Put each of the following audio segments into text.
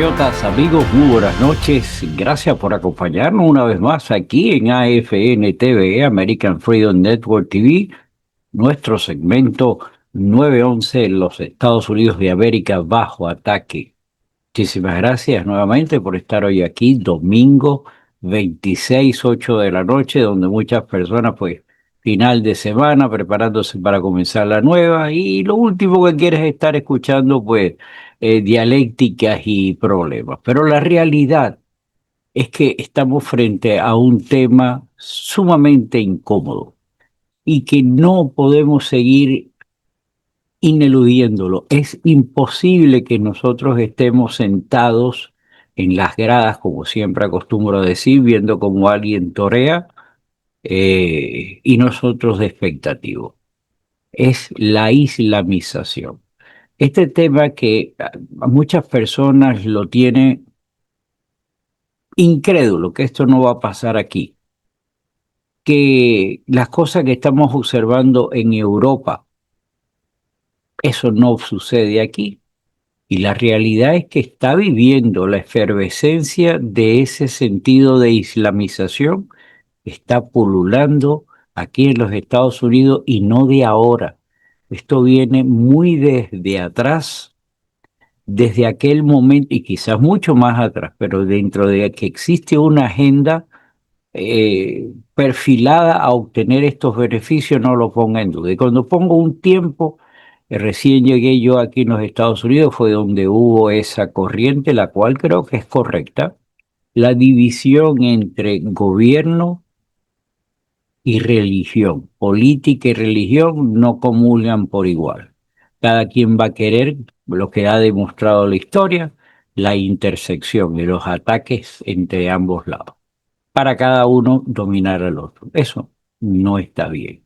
compatriotas, amigos, muy buenas noches. Gracias por acompañarnos una vez más aquí en AFN TV, American Freedom Network TV, nuestro segmento 911 en los Estados Unidos de América bajo ataque. Muchísimas gracias nuevamente por estar hoy aquí, domingo 26, 8 de la noche, donde muchas personas, pues, final de semana, preparándose para comenzar la nueva, y lo último que quieres es estar escuchando, pues, dialécticas y problemas. Pero la realidad es que estamos frente a un tema sumamente incómodo y que no podemos seguir ineludiéndolo. Es imposible que nosotros estemos sentados en las gradas, como siempre acostumbro a decir, viendo como alguien torea y nosotros de expectativo. Es la islamización. Este tema que a muchas personas lo tiene incrédulo, que esto no va a pasar aquí, que las cosas que estamos observando en Europa, eso no sucede aquí. Y la realidad es que está viviendo la efervescencia de ese sentido de islamización, está pululando aquí en los Estados Unidos y no de ahora. Esto viene muy desde atrás, desde aquel momento y quizás mucho más atrás, pero dentro de que existe una agenda perfilada a obtener estos beneficios, no lo ponga en duda. Y cuando pongo un tiempo, recién llegué yo aquí en los Estados Unidos, fue donde hubo esa corriente, la cual creo que es correcta, la división entre gobierno y religión. Política y religión no comulgan por igual. Cada quien va a querer lo que ha demostrado la historia, la intersección de los ataques entre ambos lados para cada uno dominar al otro. Eso no está bien.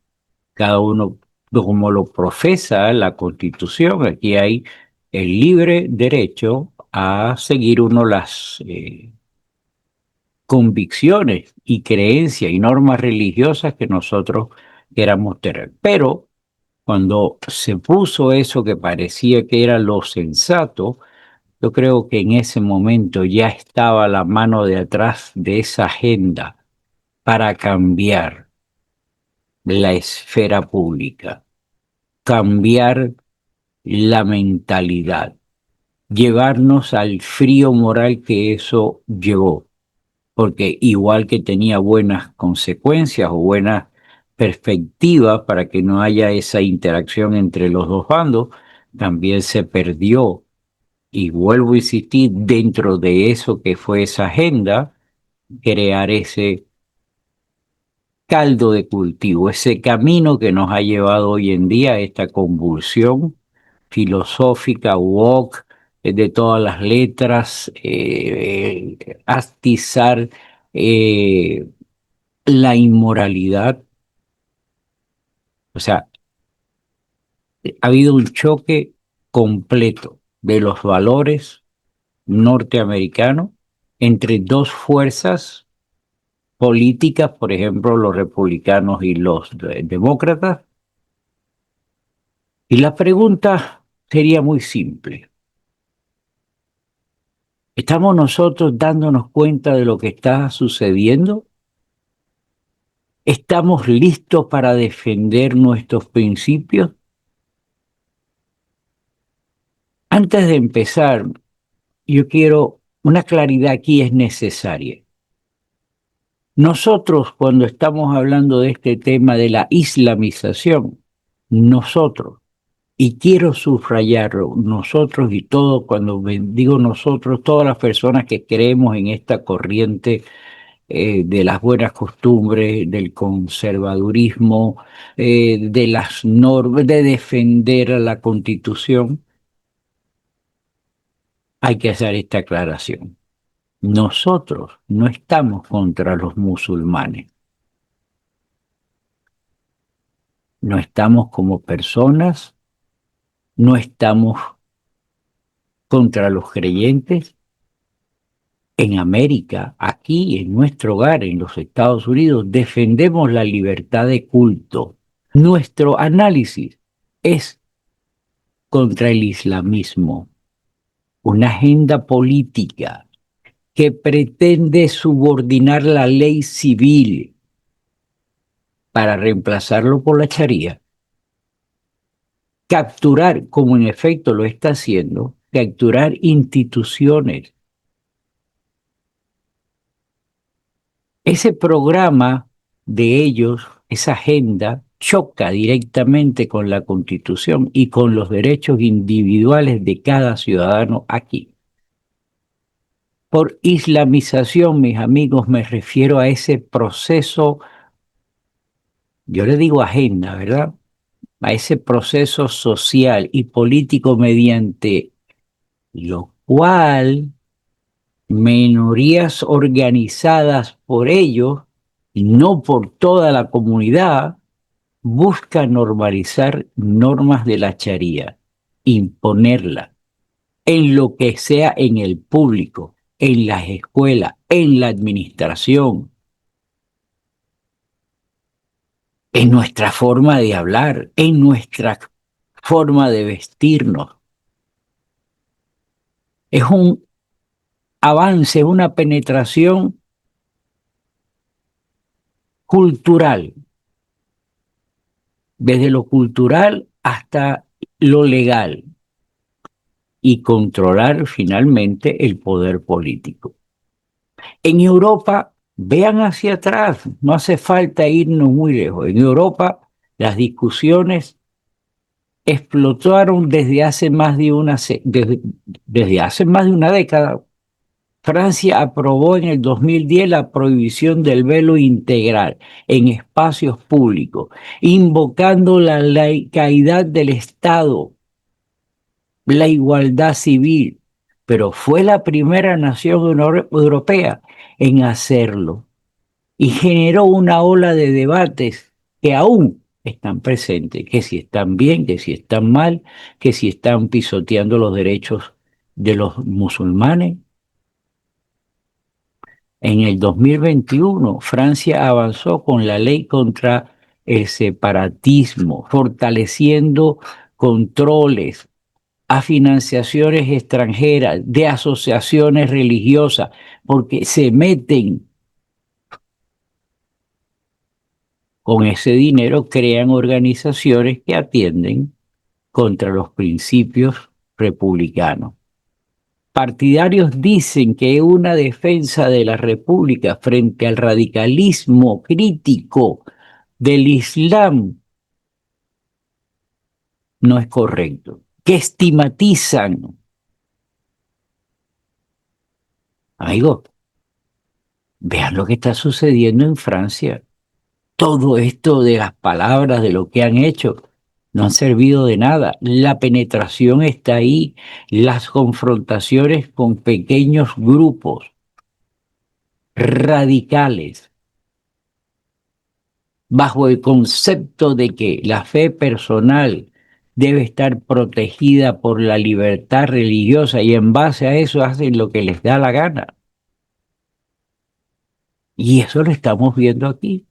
Cada uno, como lo profesa la Constitución, aquí hay el libre derecho a seguir uno las convicciones y creencias y normas religiosas que nosotros queramos tener. Pero cuando se puso eso que parecía que era lo sensato, yo creo que en ese momento ya estaba la mano de atrás de esa agenda para cambiar la esfera pública, cambiar la mentalidad, llevarnos al frío moral que eso llevó, porque igual que tenía buenas consecuencias o buenas perspectivas para que no haya esa interacción entre los dos bandos, también se perdió, y vuelvo a insistir, dentro de eso que fue esa agenda, crear ese caldo de cultivo, ese camino que nos ha llevado hoy en día a esta convulsión filosófica, woke, de todas las letras, astizar la inmoralidad. O sea, ha habido un choque completo de los valores norteamericanos entre dos fuerzas políticas, por ejemplo, los republicanos y los demócratas. Y la pregunta sería muy simple. ¿Estamos nosotros dándonos cuenta de lo que está sucediendo? ¿Estamos listos para defender nuestros principios? Antes de empezar, yo quiero, una claridad aquí es necesaria. Nosotros, cuando estamos hablando de este tema de la islamización, nosotros, y quiero subrayarlo, nosotros y todo, cuando digo nosotros, todas las personas que creemos en esta corriente de las buenas costumbres, del conservadurismo, de las normas, de defender a la Constitución, hay que hacer esta aclaración. Nosotros no estamos contra los musulmanes, no estamos como personas, no estamos contra los creyentes. En América, aquí en nuestro hogar, en los Estados Unidos, defendemos la libertad de culto. Nuestro análisis es contra el islamismo, una agenda política que pretende subordinar la ley civil para reemplazarlo por la charía, capturar, como en efecto lo está haciendo, capturar instituciones. Ese programa de ellos, esa agenda, choca directamente con la Constitución y con los derechos individuales de cada ciudadano aquí. Por islamización, mis amigos, me refiero a ese proceso, yo le digo agenda, ¿verdad? A ese proceso social y político mediante lo cual minorías organizadas por ellos, y no por toda la comunidad, buscan normalizar normas de la Sharia, imponerla en lo que sea en el público, en las escuelas, en la administración, en nuestra forma de hablar, en nuestra forma de vestirnos. Es un avance, una penetración cultural, desde lo cultural hasta lo legal, y controlar finalmente el poder político. En Europa, vean hacia atrás, no hace falta irnos muy lejos. En Europa, las discusiones explotaron desde hace más de desde hace más de una década. Francia aprobó en el 2010 la prohibición del velo integral en espacios públicos, invocando la laicalidad del Estado, la igualdad civil, pero fue la primera nación europea en hacerlo y generó una ola de debates que aún están presentes, que si están bien, que si están mal, que si están pisoteando los derechos de los musulmanes. En el 2021, Francia avanzó con la ley contra el separatismo, fortaleciendo controles a financiaciones extranjeras de asociaciones religiosas, porque se meten con ese dinero, crean organizaciones que atienden contra los principios republicanos. Partidarios dicen que una defensa de la República frente al radicalismo crítico del Islam no es correcto, que estigmatizan. Amigos, vean lo que está sucediendo en Francia. Todo esto de las palabras, de lo que han hecho, no han servido de nada. La penetración está ahí, las confrontaciones con pequeños grupos radicales, bajo el concepto de que la fe personal debe estar protegida por la libertad religiosa y en base a eso hacen lo que les da la gana. Y eso lo estamos viendo aquí.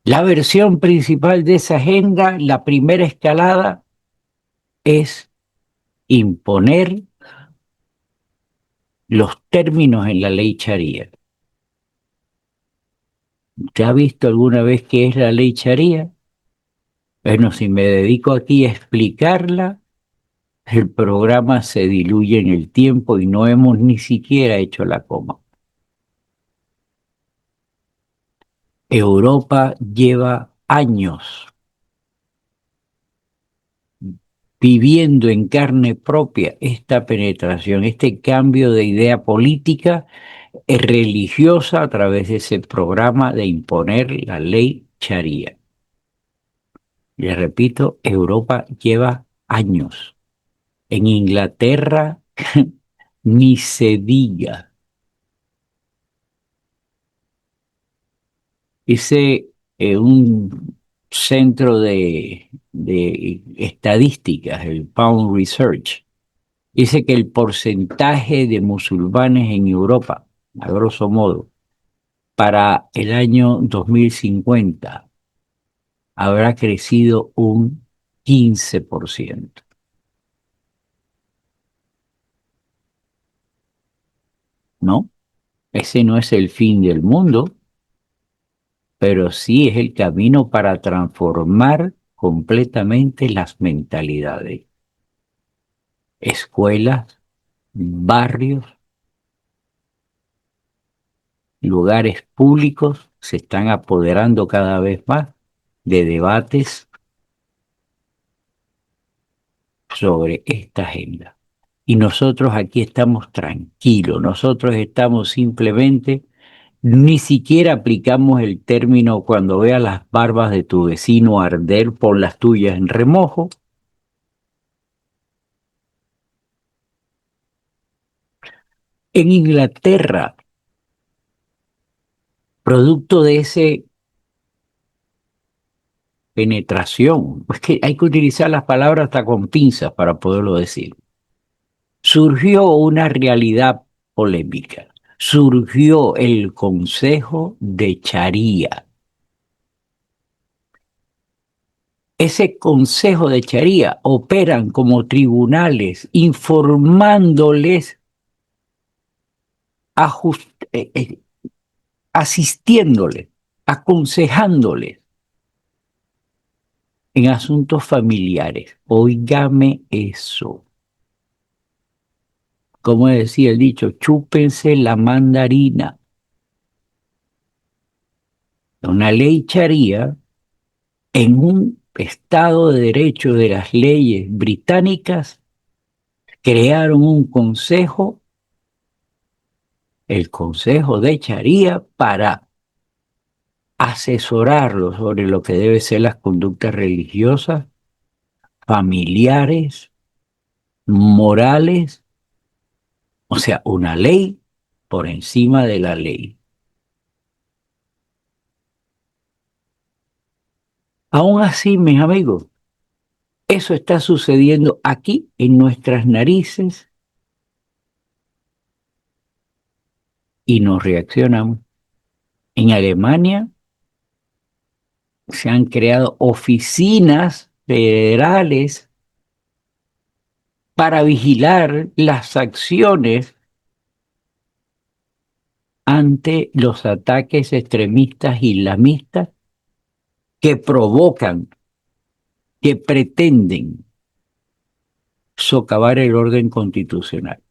La versión principal de esa agenda, la primera escalada, es imponer los términos en la ley Sharia. ¿Usted ha visto alguna vez qué es la ley Sharia? Bueno, si me dedico aquí a explicarla, el programa se diluye en el tiempo y no hemos ni siquiera hecho la coma. Europa lleva años viviendo en carne propia esta penetración, este cambio de idea política religiosa a través de ese programa de imponer la ley Sharia. Les repito, Europa lleva años. En Inglaterra ni se diga. Hice un centro de estadísticas, el Pound Research, dice que el porcentaje de musulmanes en Europa, a grosso modo, para el año 2050 habrá crecido un 15%. ¿no? Ese no es el fin del mundo, pero sí es el camino para transformar completamente las mentalidades. Escuelas, barrios, lugares públicos se están apoderando cada vez más de debates sobre esta agenda. Y nosotros aquí estamos tranquilos, nosotros estamos simplemente, ni siquiera aplicamos el término cuando veas las barbas de tu vecino arder por las tuyas en remojo. En Inglaterra, producto de esa penetración, es que hay que utilizar las palabras hasta con pinzas para poderlo decir, surgió una realidad polémica, surgió el Consejo de Sharia. Ese consejo de Sharia operan como tribunales informándoles, asistiéndoles, aconsejándoles en asuntos familiares. Óigame eso. Como decía el dicho, chúpense la mandarina. Una ley Sharia en un Estado de Derecho de las leyes británicas crearon un consejo, el Consejo de Sharia, para asesorarlo sobre lo que deben ser las conductas religiosas, familiares, morales, o sea, una ley por encima de la ley. Aún así, mis amigos, eso está sucediendo aquí en nuestras narices y nos reaccionamos. En Alemania se han creado oficinas federales para vigilar las acciones ante los ataques extremistas islamistas que provocan, que pretenden socavar el orden constitucional.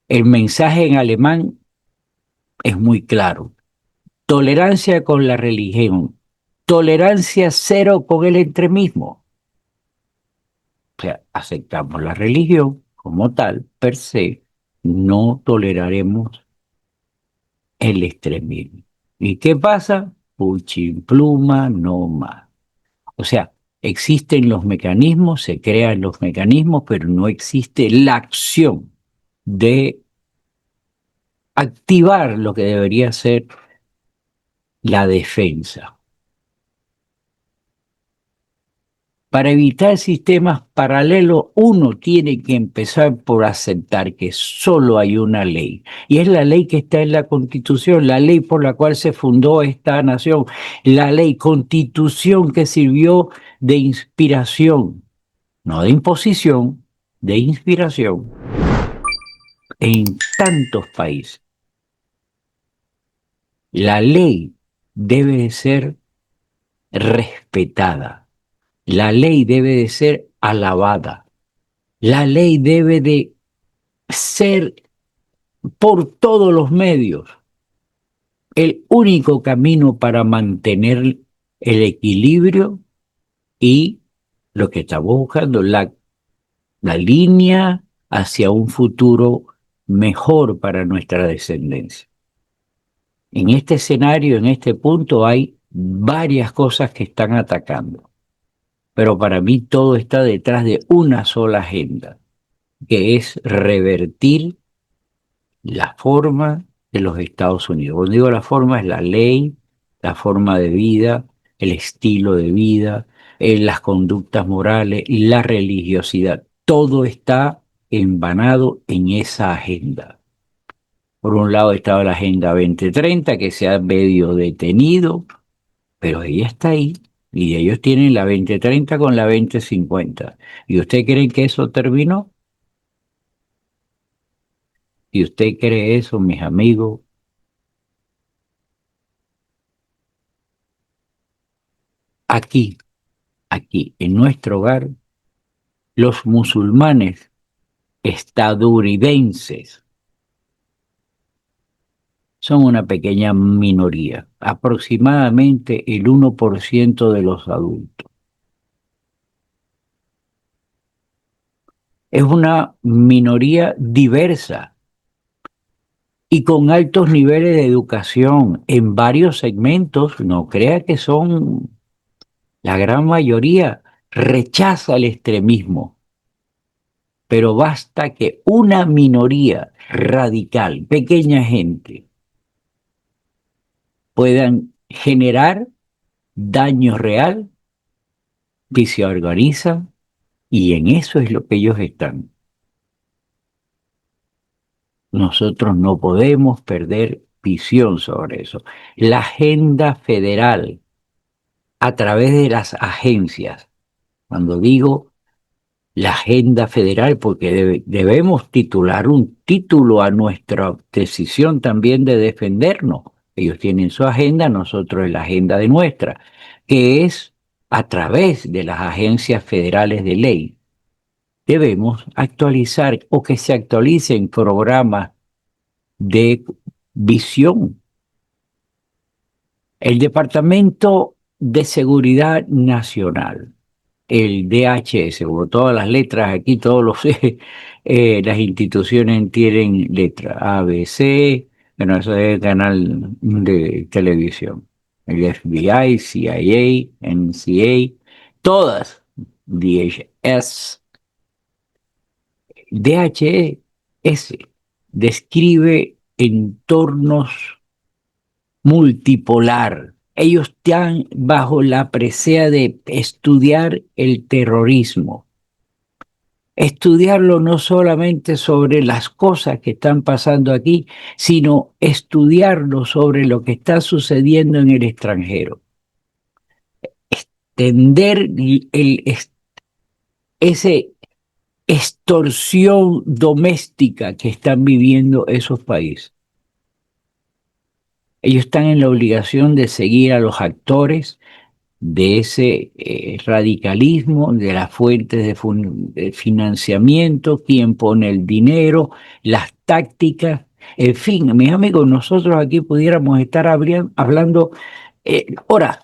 El mensaje en alemán es muy claro. Tolerancia con la religión, tolerancia cero con el extremismo. O sea, aceptamos la religión como tal, per se, no toleraremos el extremismo. ¿Y qué pasa? Puchimpluma no más. O sea, existen los mecanismos, se crean los mecanismos, pero no existe la acción de activar lo que debería ser la defensa. Para evitar sistemas paralelos, uno tiene que empezar por aceptar que solo hay una ley. Y es la ley que está en la Constitución, la ley por la cual se fundó esta nación, la ley Constitución que sirvió de inspiración, no de imposición, de inspiración en tantos países. La ley debe de ser respetada. La ley debe de ser alabada. La ley debe de ser por todos los medios el único camino para mantener el equilibrio y lo que estamos buscando, la línea hacia un futuro mejor para nuestra descendencia. En este escenario, en este punto, hay varias cosas que están atacando, pero para mí todo está detrás de una sola agenda, que es revertir la forma de los Estados Unidos. Cuando digo la forma, es la ley, la forma de vida, el estilo de vida, las conductas morales, la religiosidad. Todo está embanado en esa agenda. Por un lado estaba la Agenda 2030, que se ha medio detenido, pero ella está ahí. Y ellos tienen la 2030 con la 2050. ¿Y usted cree que eso terminó? Si usted cree eso, mis amigos, aquí, aquí, en nuestro hogar, los musulmanes estadounidenses son una pequeña minoría, aproximadamente el 1% de los adultos. Es una minoría diversa y con altos niveles de educación en varios segmentos. No crea que son la gran mayoría, rechaza el extremismo, pero basta que una minoría radical, pequeña gente, puedan generar daño real y se organizan, y en eso es lo que ellos están. Nosotros no podemos perder visión sobre eso. La agenda federal, a través de las agencias, cuando digo la agenda federal, porque debemos titular un título a nuestra decisión también de defendernos. Ellos tienen su agenda, nosotros la agenda de nuestra, que es a través de las agencias federales de ley. Debemos actualizar o que se actualicen programas de visión. El Departamento de Seguridad Nacional, el DHS, como todas las letras aquí, las instituciones tienen letras A, B, C, bueno, eso es el canal de televisión. El FBI, CIA, NCA, todas, DHS. DHS describe entornos multipolar. Ellos están bajo la presea de estudiar el terrorismo, estudiarlo no solamente sobre las cosas que están pasando aquí, sino estudiarlo sobre lo que está sucediendo en el extranjero. Entender ese extorsión doméstica que están viviendo esos países. Ellos están en la obligación de seguir a los actores de ese radicalismo, de las fuentes de financiamiento, quién pone el dinero, las tácticas, en fin, mis amigos, nosotros aquí pudiéramos estar hablando horas,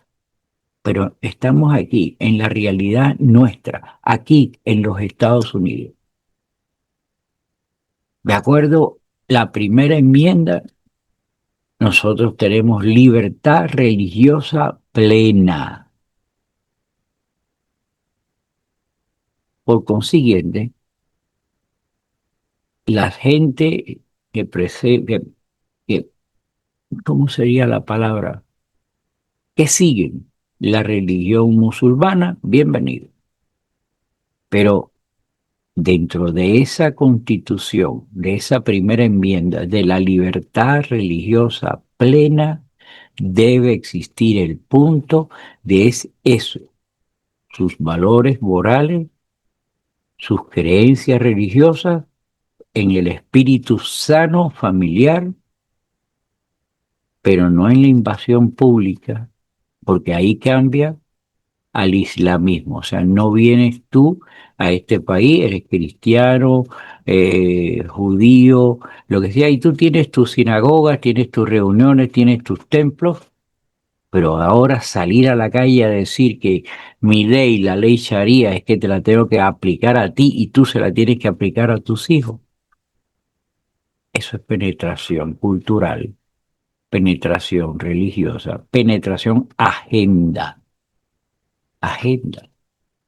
pero estamos aquí en la realidad nuestra, aquí en los Estados Unidos. De acuerdo, la primera enmienda, nosotros tenemos libertad religiosa plena. Por consiguiente, la gente que, ¿cómo sería la palabra? Que siguen la religión musulmana, bienvenido. Pero dentro de esa constitución, de esa primera enmienda, de la libertad religiosa plena, debe existir el punto de eso, sus valores morales, sus creencias religiosas, en el espíritu sano familiar, pero no en la invasión pública, porque ahí cambia al islamismo. O sea, no vienes tú a este país, eres cristiano, judío, lo que sea, y tú tienes tus sinagogas, tienes tus reuniones, tienes tus templos, pero ahora salir a la calle a decir que mi ley, la ley Sharia, es que te la tengo que aplicar a ti y tú se la tienes que aplicar a tus hijos, eso es penetración cultural, penetración religiosa, penetración agenda.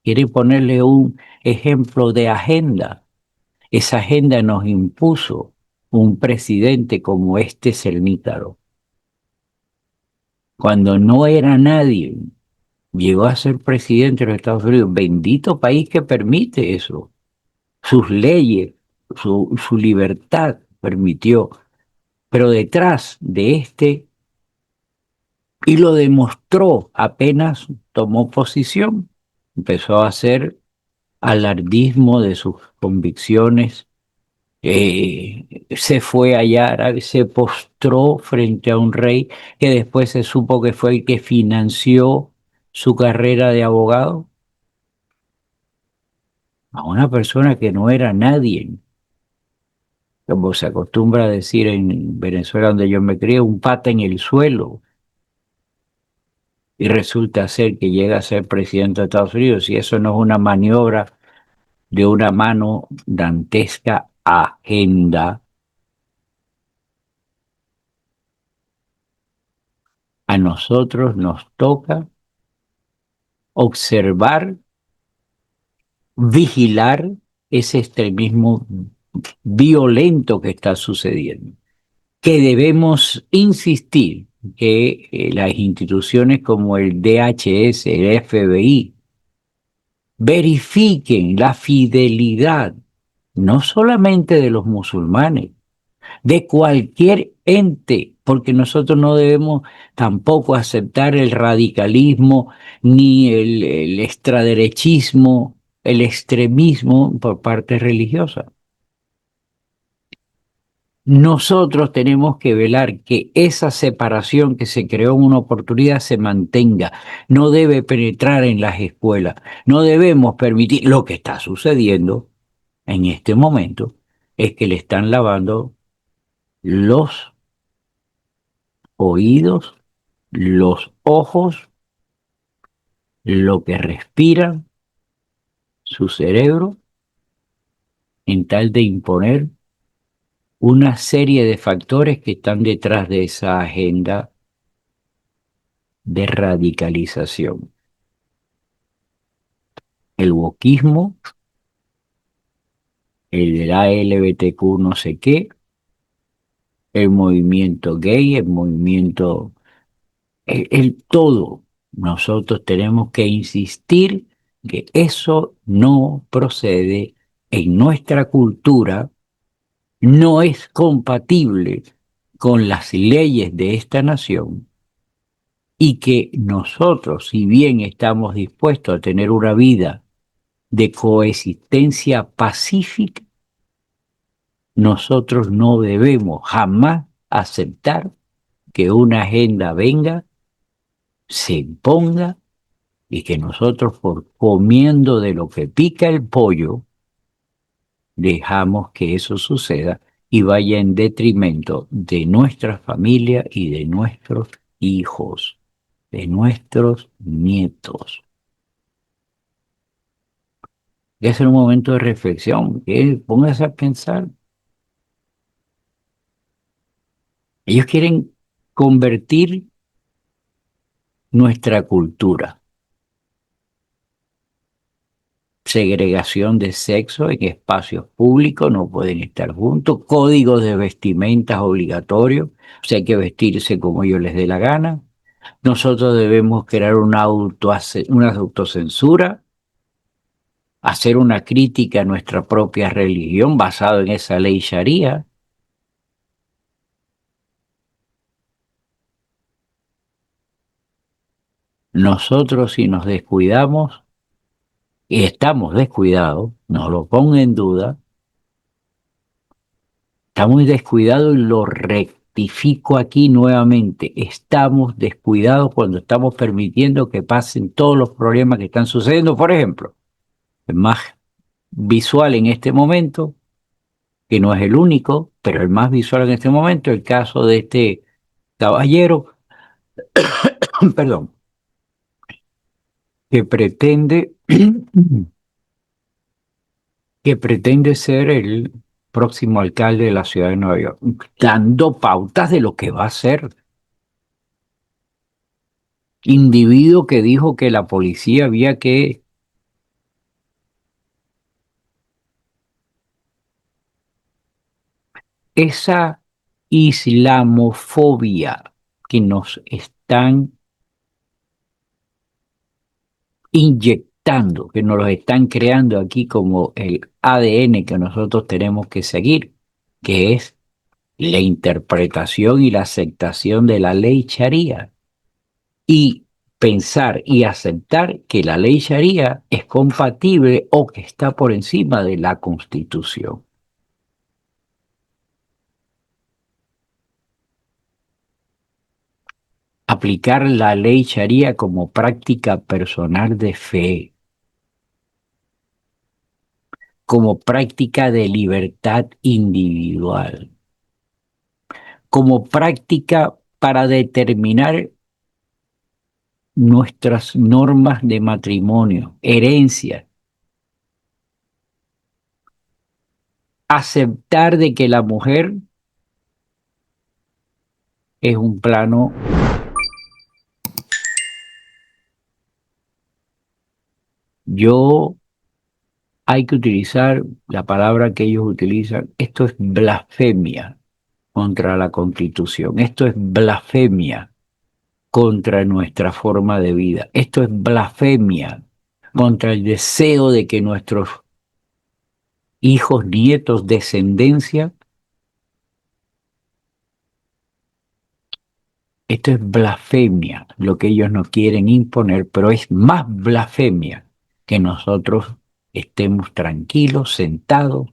Quiere ponerle un ejemplo de agenda. Esa agenda nos impuso un presidente como este Cernícaro. Cuando no era nadie, llegó a ser presidente de los Estados Unidos. Bendito país que permite eso. Sus leyes, su libertad permitió. Pero detrás de este, y lo demostró apenas tomó posición, empezó a hacer alardismo de sus convicciones Se fue allá, se postró frente a un rey que después se supo que fue el que financió su carrera de abogado, a una persona que no era nadie, como se acostumbra a decir en Venezuela, donde yo me crié, un pata en el suelo, y resulta ser que llega a ser presidente de Estados Unidos, y eso no es una maniobra de una mano dantesca agenda. A nosotros nos toca observar, vigilar ese extremismo violento que está sucediendo, que debemos insistir que las instituciones como el DHS, el FBI, verifiquen la fidelidad no solamente de los musulmanes, de cualquier ente, porque nosotros no debemos tampoco aceptar el radicalismo ni el extraderechismo, el extremismo por parte religiosa. Nosotros tenemos que velar que esa separación que se creó en una oportunidad se mantenga. No debe penetrar en las escuelas. No debemos permitir lo que está sucediendo en este momento, es que le están lavando los oídos, los ojos, lo que respira, su cerebro, en tal de imponer una serie de factores que están detrás de esa agenda de radicalización. El wokismo, el del ALBTQ no sé qué, el movimiento gay, el movimiento, el todo. Nosotros tenemos que insistir que eso no procede en nuestra cultura, no es compatible con las leyes de esta nación, y que nosotros, si bien estamos dispuestos a tener una vida de coexistencia pacífica, nosotros no debemos jamás aceptar que una agenda venga, se imponga, y que nosotros, por comiendo de lo que pica el pollo, dejamos que eso suceda y vaya en detrimento de nuestra familia y de nuestros hijos, de nuestros nietos. Y es un momento de reflexión, que póngase a pensar. Ellos quieren convertir nuestra cultura, segregación de sexo en espacios públicos, no pueden estar juntos, códigos de vestimentas obligatorios, o sea, hay que vestirse como ellos les dé la gana. Nosotros debemos crear una autocensura, hacer una crítica a nuestra propia religión basado en esa ley sharia. Nosotros, si nos descuidamos, y estamos descuidados, no lo ponga en duda, estamos descuidados y lo rectifico aquí nuevamente. Estamos descuidados cuando estamos permitiendo que pasen todos los problemas que están sucediendo. Por ejemplo, el más visual en este momento, que no es el único, pero el más visual en este momento, el caso de este caballero, perdón, que pretende, que pretende ser el próximo alcalde de la ciudad de Nueva York, dando pautas de lo que va a ser. Individuo que dijo que la policía había que esa islamofobia que nos están inyectando, que nos lo están creando aquí como el ADN que nosotros tenemos que seguir, que es la interpretación y la aceptación de la ley Sharia, y pensar y aceptar que la ley Sharia es compatible o que está por encima de la Constitución. aplicar la ley Sharia como práctica personal de fe, como práctica de libertad individual, como práctica para determinar nuestras normas de matrimonio, herencia, aceptar de que la mujer es un plano. Yo hay que utilizar la palabra que ellos utilizan. Esto es blasfemia contra la Constitución. Esto es blasfemia contra nuestra forma de vida. Esto es blasfemia contra el deseo de que nuestros hijos, nietos, descendencia. Esto es blasfemia, lo que ellos nos quieren imponer, pero es más blasfemia que nosotros estemos tranquilos, sentados,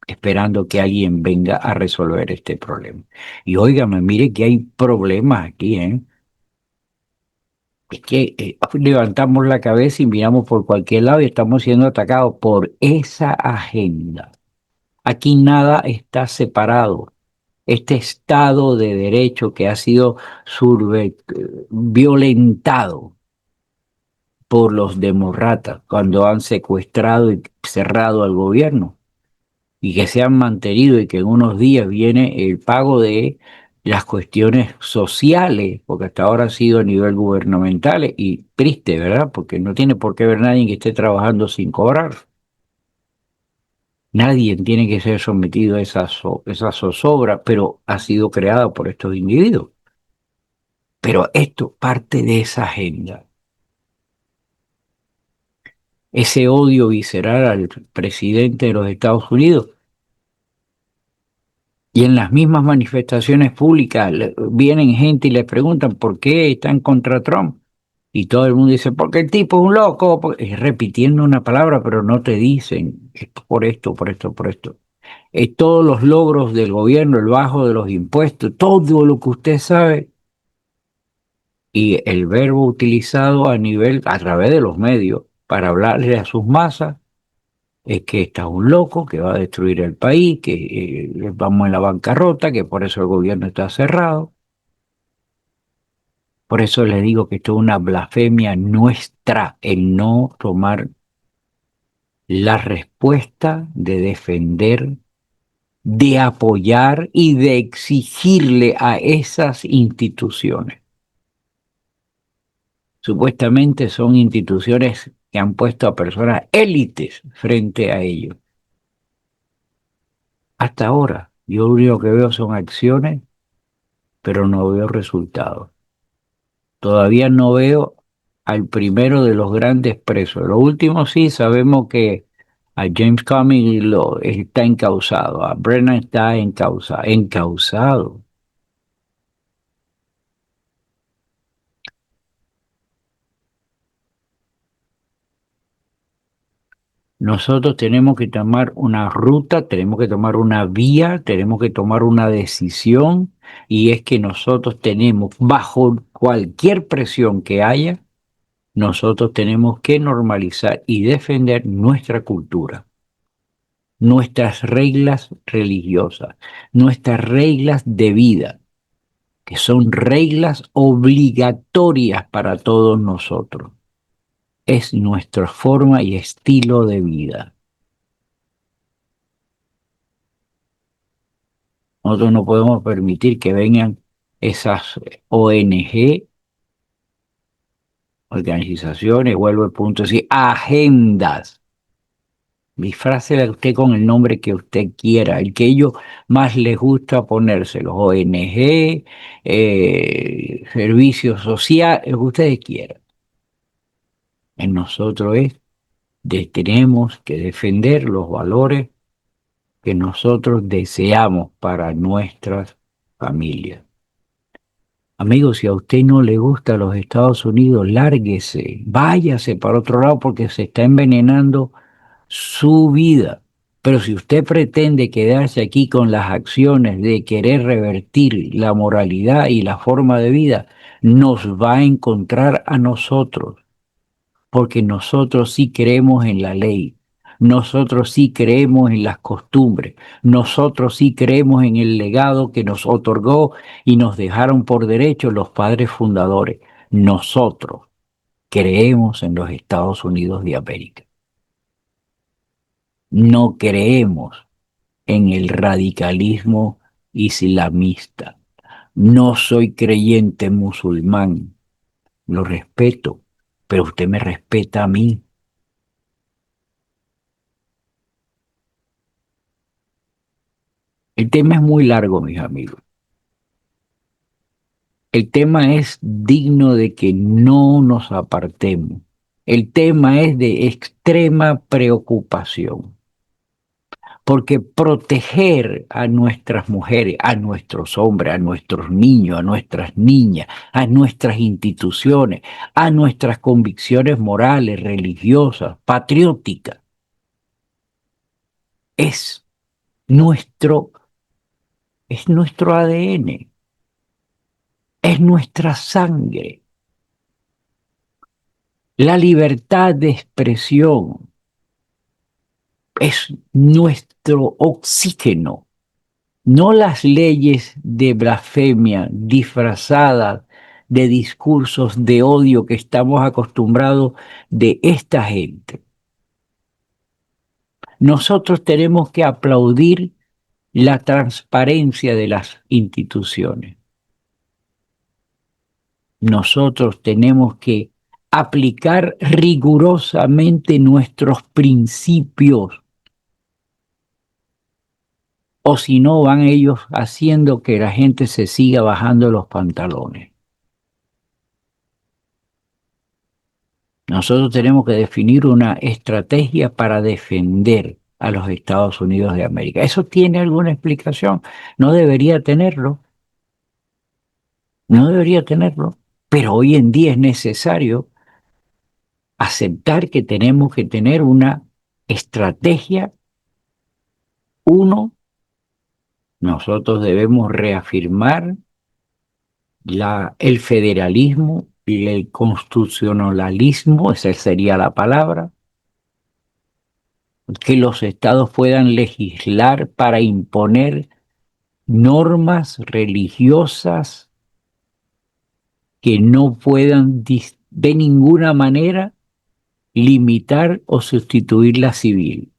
esperando que alguien venga a resolver este problema. Y óigame, mire que hay problemas aquí, ¿eh? Es que levantamos la cabeza y miramos por cualquier lado y estamos siendo atacados por esa agenda. Aquí nada está separado. Este Estado de Derecho que ha sido violentado por los demócratas cuando han secuestrado y cerrado al gobierno y que se han mantenido y que en unos días viene el pago de las cuestiones sociales, porque hasta ahora ha sido a nivel gubernamental y triste, ¿verdad? Porque no tiene por qué haber nadie que esté trabajando sin cobrar. Nadie tiene que ser sometido a esa zozobra, pero ha sido creada por estos individuos. Pero esto parte de esa agenda. Ese odio visceral al presidente de los Estados Unidos. Y en las mismas manifestaciones públicas vienen gente y les preguntan por qué están contra Trump. Y todo el mundo dice, porque el tipo es un loco. Es repitiendo una palabra, pero no te dicen esto por esto, por esto, por esto. Todos los logros del gobierno, el bajo de los impuestos, todo lo que usted sabe. Y el verbo utilizado a través de los medios, para hablarle a sus masas, es que está un loco, que va a destruir el país, que vamos en la bancarrota, que por eso el gobierno está cerrado. Por eso les digo que esto es una blasfemia nuestra, el no tomar la respuesta de defender, de apoyar y de exigirle a esas instituciones. Supuestamente son instituciones que han puesto a personas élites frente a ellos. Hasta ahora, yo lo único que veo son acciones, pero no veo resultados. Todavía no veo al primero de los grandes presos. Lo último sí, sabemos que a James Comey está encausado, a Brennan está encausado. Nosotros tenemos que tomar una ruta, tenemos que tomar una vía, tenemos que tomar una decisión, y es que nosotros tenemos, bajo cualquier presión que haya, nosotros tenemos que normalizar y defender nuestra cultura, nuestras reglas religiosas, nuestras reglas de vida, que son reglas obligatorias para todos nosotros. Es nuestra forma y estilo de vida. Nosotros no podemos permitir que vengan esas ONG, organizaciones, vuelvo al punto, es decir, agendas. Disfrácela usted con el nombre que usted quiera, el que ellos más les gusta ponérselos, ONG, servicios sociales, lo que ustedes quieran. En nosotros tenemos que defender los valores que nosotros deseamos para nuestras familias. Amigos, si a usted no le gusta los Estados Unidos, lárguese, váyase para otro lado porque se está envenenando su vida. Pero si usted pretende quedarse aquí con las acciones de querer revertir la moralidad y la forma de vida, nos va a encontrar a nosotros, porque nosotros sí creemos en la ley, nosotros sí creemos en las costumbres, nosotros sí creemos en el legado que nos otorgó y nos dejaron por derecho los padres fundadores. Nosotros creemos en los Estados Unidos de América. No creemos en el radicalismo islamista. No soy creyente musulmán, lo respeto, pero usted me respeta a mí. El tema es muy largo, mis amigos. El tema es digno de que no nos apartemos. El tema es de extrema preocupación, porque proteger a nuestras mujeres, a nuestros hombres, a nuestros niños, a nuestras niñas, a nuestras instituciones, a nuestras convicciones morales, religiosas, patrióticas, es nuestro, es nuestro ADN, es nuestra sangre. La libertad de expresión es nuestro oxígeno, no las leyes de blasfemia disfrazadas de discursos de odio que estamos acostumbrados de esta gente. Nosotros tenemos que aplaudir la transparencia de las instituciones. Nosotros tenemos que aplicar rigurosamente nuestros principios, o si no van ellos haciendo que la gente se siga bajando los pantalones. Nosotros tenemos que definir una estrategia para defender a los Estados Unidos de América. ¿Eso tiene alguna explicación? No debería tenerlo, no debería tenerlo, pero hoy en día es necesario aceptar que tenemos que tener una estrategia. Uno, nosotros debemos reafirmar el federalismo y el constitucionalismo, esa sería la palabra, que los estados puedan legislar para imponer normas religiosas que no puedan de ninguna manera limitar o sustituir la civil.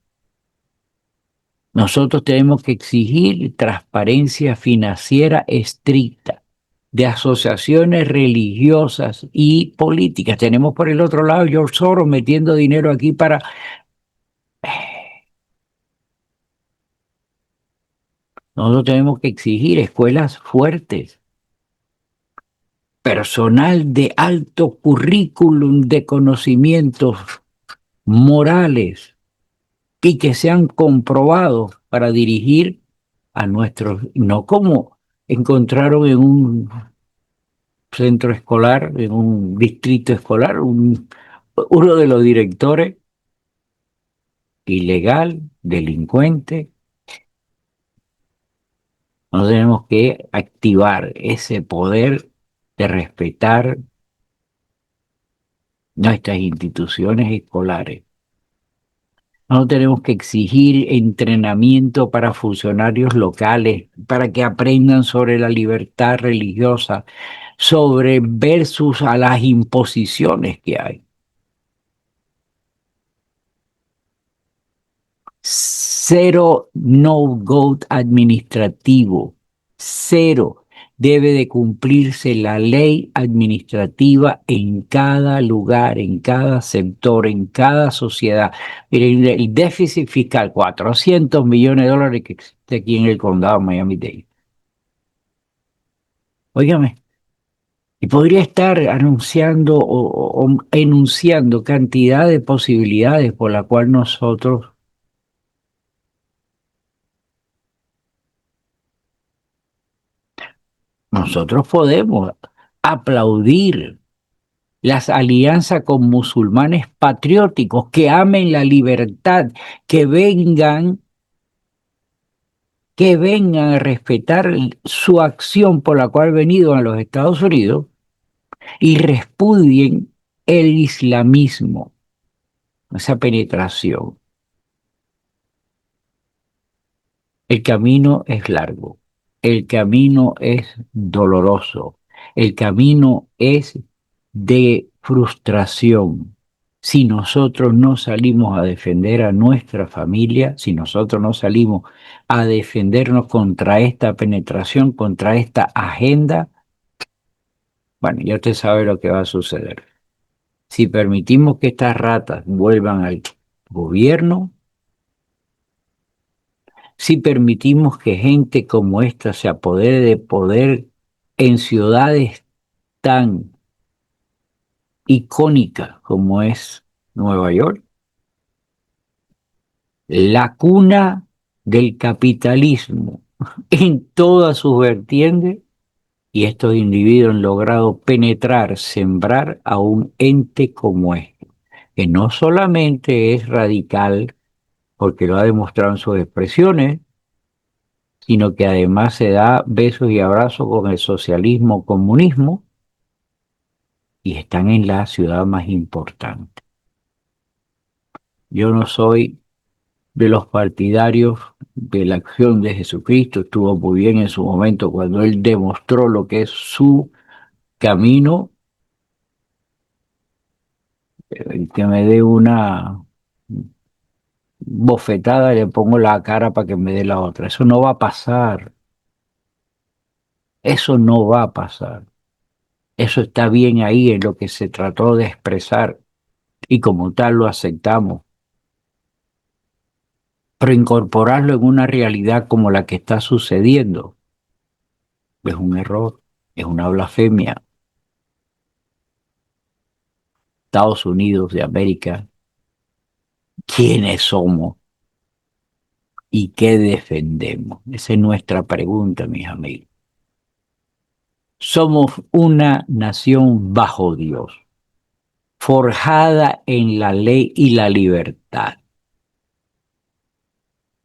Nosotros tenemos que exigir transparencia financiera estricta de asociaciones religiosas y políticas. Tenemos por el otro lado George Soros metiendo dinero aquí para... Nosotros tenemos que exigir escuelas fuertes, personal de alto currículum de conocimientos morales y que sean comprobados para dirigir a nuestros, no como encontraron en un centro escolar, en un distrito escolar, uno de los directores ilegal, delincuente. No tenemos que activar ese poder de respetar nuestras instituciones escolares. No tenemos que exigir entrenamiento para funcionarios locales, para que aprendan sobre la libertad religiosa, sobre versus a las imposiciones que hay. Cero no-go administrativo. Cero. Debe de cumplirse la ley administrativa en cada lugar, en cada sector, en cada sociedad. Miren, el déficit fiscal, 400 millones de dólares que existe aquí en el condado de Miami-Dade. Óigame, y podría estar anunciando o enunciando cantidad de posibilidades por la cual nosotros podemos aplaudir las alianzas con musulmanes patrióticos que amen la libertad, que vengan que vengan a respetar su acción por la cual han venido a los Estados Unidos y repudien el islamismo, esa penetración. El camino es largo, el camino es doloroso, el camino es de frustración. Si nosotros no salimos a defender a nuestra familia, si nosotros no salimos a defendernos contra esta penetración, contra esta agenda, bueno, ya usted sabe lo que va a suceder. Si permitimos que estas ratas vuelvan al gobierno, si permitimos que gente como esta se apodere de poder en ciudades tan icónicas como es Nueva York, la cuna del capitalismo en todas sus vertientes, y estos individuos han logrado penetrar, sembrar a un ente como este, que no solamente es radical, porque lo ha demostrado en sus expresiones, sino que además se da besos y abrazos con el socialismo, comunismo, y están en la ciudad más importante. Yo no soy de los partidarios de la acción de Jesucristo, estuvo muy bien en su momento cuando él demostró lo que es su camino, el que me dé una bofetada le pongo la cara para que me dé la otra. Eso no va a pasar, eso no va a pasar. Eso está bien ahí en lo que se trató de expresar y como tal lo aceptamos. Pero incorporarlo en una realidad como la que está sucediendo es un error, es una blasfemia. Estados Unidos de América, ¿quiénes somos y qué defendemos? Esa es nuestra pregunta, mis amigos. Somos una nación bajo Dios, forjada en la ley y la libertad,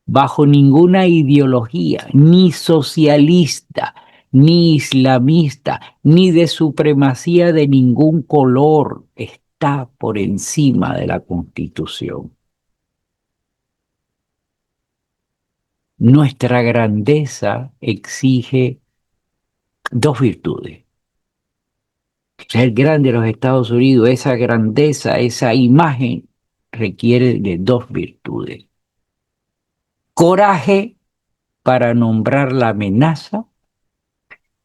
bajo ninguna ideología, ni socialista, ni islamista, ni de supremacía de ningún color, está por encima de la Constitución. Nuestra grandeza exige dos virtudes. Ser grande de los Estados Unidos, esa grandeza, esa imagen requiere de dos virtudes. Coraje para nombrar la amenaza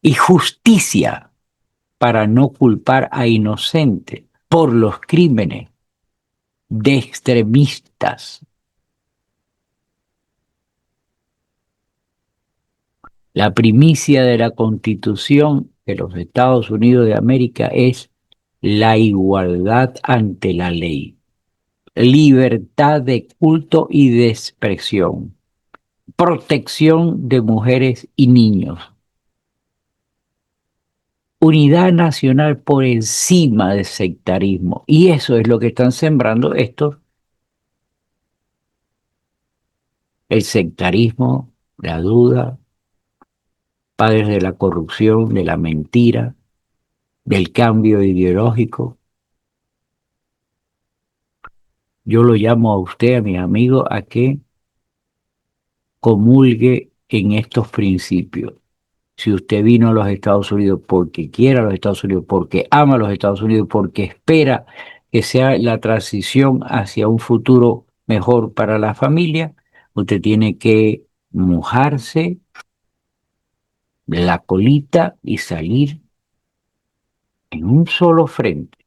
y justicia para no culpar a inocentes por los crímenes de extremistas. La primicia de la Constitución de los Estados Unidos de América es la igualdad ante la ley, libertad de culto y de expresión, protección de mujeres y niños, unidad nacional por encima del sectarismo. Y eso es lo que están sembrando estos, el sectarismo, la duda, padres de la corrupción, de la mentira, del cambio ideológico. Yo lo llamo a usted, a mis amigos, a que comulgue en estos principios. Si usted vino a los Estados Unidos porque quiere a los Estados Unidos, porque ama a los Estados Unidos, porque espera que sea la transición hacia un futuro mejor para la familia, usted tiene que mojarse la colita y salir en un solo frente.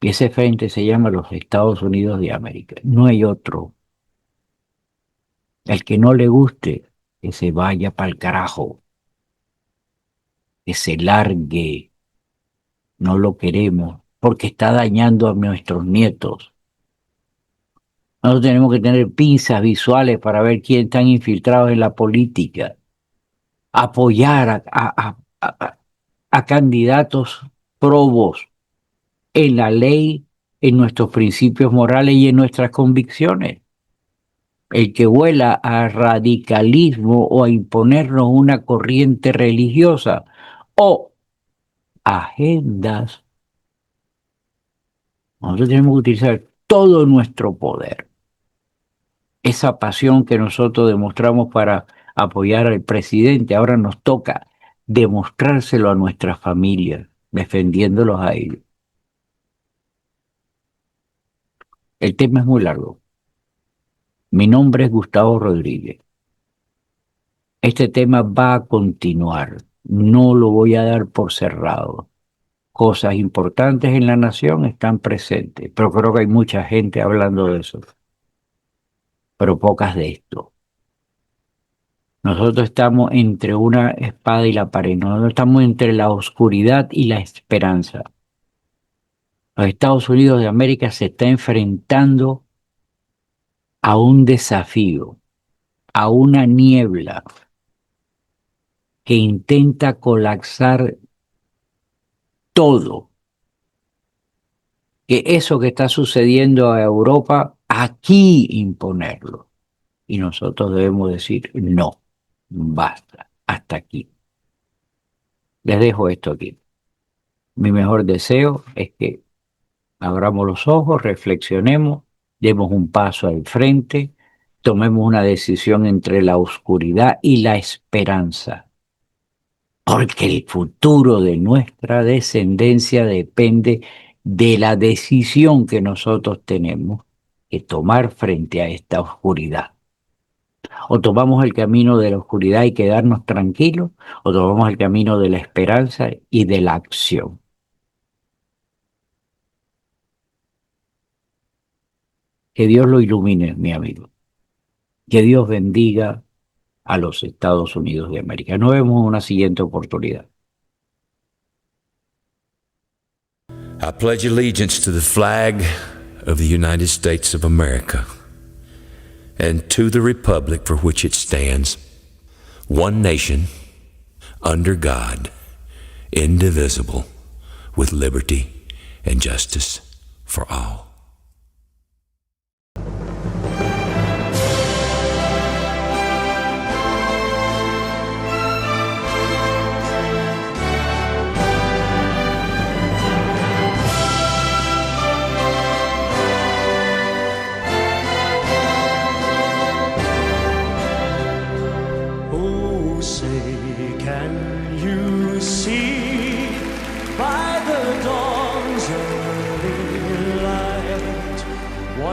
Y ese frente se llama los Estados Unidos de América. No hay otro. El que no le guste, que se vaya para el carajo, que se largue. No lo queremos porque está dañando a nuestros nietos. Nosotros tenemos que tener pinzas visuales para ver quién están infiltrados en la política, apoyar a candidatos probos en la ley, en nuestros principios morales y en nuestras convicciones. el que vuela a radicalismo o a imponernos una corriente religiosa o agendas. Nosotros tenemos que utilizar todo nuestro poder, esa pasión que nosotros demostramos para apoyar al presidente. Ahora nos toca demostrárselo a nuestras familias, defendiéndolos a ellos. El tema es muy largo. Mi nombre es Gustavo Rodríguez. Este tema va a continuar. No lo voy a dar por cerrado. Cosas importantes en la nación están presentes, pero creo que hay mucha gente hablando de eso, pero pocas de esto. Nosotros estamos entre una espada y la pared, nosotros estamos entre la oscuridad y la esperanza. Los Estados Unidos de América se está enfrentando a un desafío, a una niebla que intenta colapsar todo. Que eso que está sucediendo a Europa, aquí imponerlo. Y nosotros debemos decir, no, basta, hasta aquí. Les dejo esto aquí. Mi mejor deseo es que abramos los ojos, reflexionemos, demos un paso al frente, tomemos una decisión entre la oscuridad y la esperanza. Porque el futuro de nuestra descendencia depende de la decisión que nosotros tenemos que tomar frente a esta oscuridad. O tomamos el camino de la oscuridad y quedarnos tranquilos, o tomamos el camino de la esperanza y de la acción. Que Dios lo ilumine, mi amigo. Que Dios bendiga a los Estados Unidos de América. Nos vemos en una siguiente oportunidad. I pledge allegiance to the flag of the United States of America and to the republic for which it stands, one nation, under God, indivisible, with liberty and justice for all.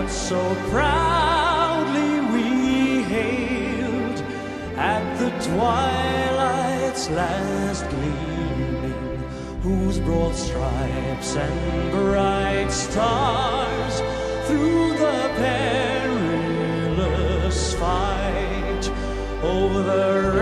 So proudly we hailed at the twilight's last gleaming, whose broad stripes and bright stars through the perilous fight over the